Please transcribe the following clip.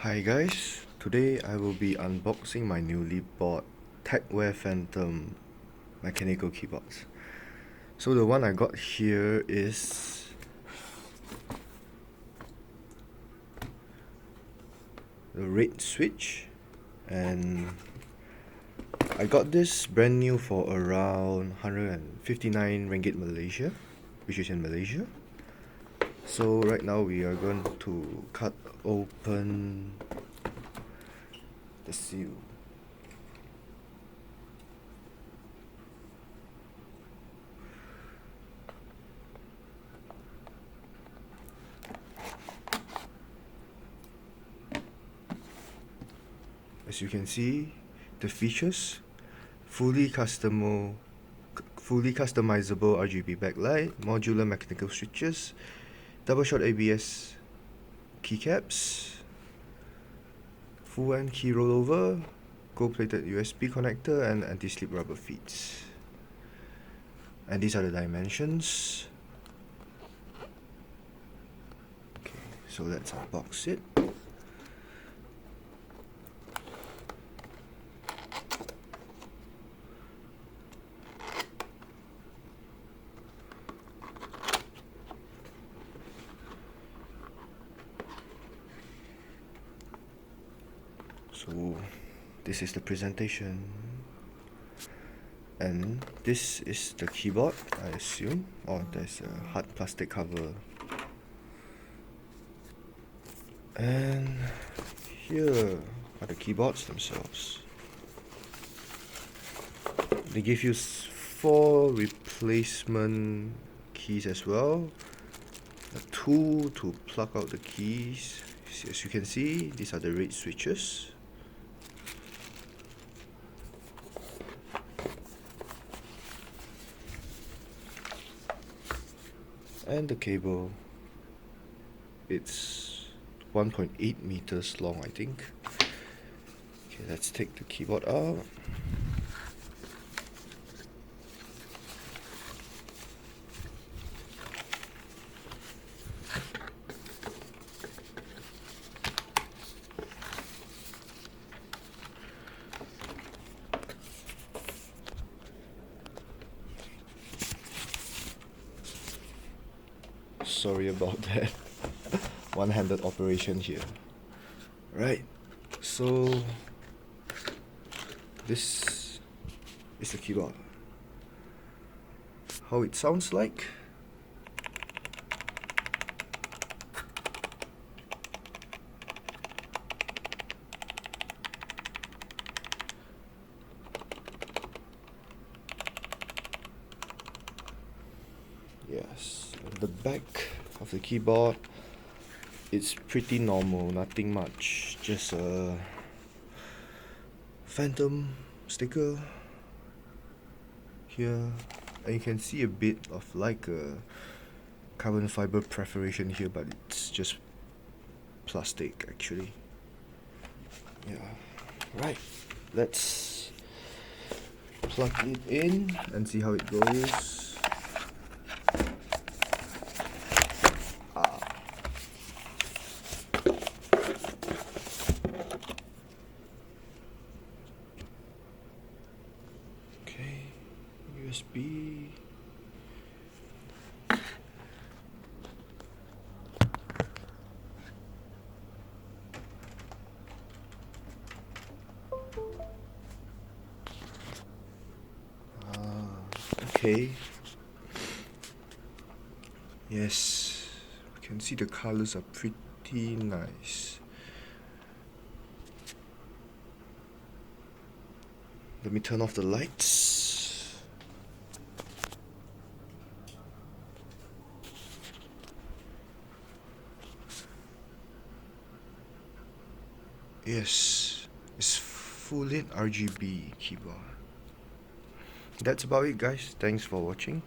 Hi guys, today I will be unboxing my newly bought Tecware Phantom mechanical keyboards. So the one I got here is the red switch, and I got this brand new for around 159 ringgit Malaysia, which is in Malaysia. So right now we are going to cut open the seal. As you can see, the features: fully customizable RGB backlight, modular mechanical switches, double shot ABS keycaps, full end key rollover, gold-plated USB connector, and anti-slip rubber feet. And these are the dimensions. Okay, so let's unbox it. So this is the presentation, and this is the keyboard, I assume. There's a hard plastic cover, and here are the keyboards themselves. They give you 4 replacement keys as well, a tool to plug out the keys. As you can see, these are the red switches. And the cable, it's 1.8 meters long, I think. Okay, let's take the keyboard out. Sorry about that. One-handed operation here. Right, so this is the keyboard. How it sounds like. Yes, the back of the keyboard, it's pretty normal, nothing much, just a Phantom sticker here, and you can see a bit of like a carbon fiber perforation here, but it's just plastic actually. Yeah, right, let's plug it in and see how it goes. Okay, USB. Okay. Yes, you can see the colors are pretty nice. Let me turn off the lights. Yes, it's fully RGB keyboard. That's about it, guys. Thanks for watching.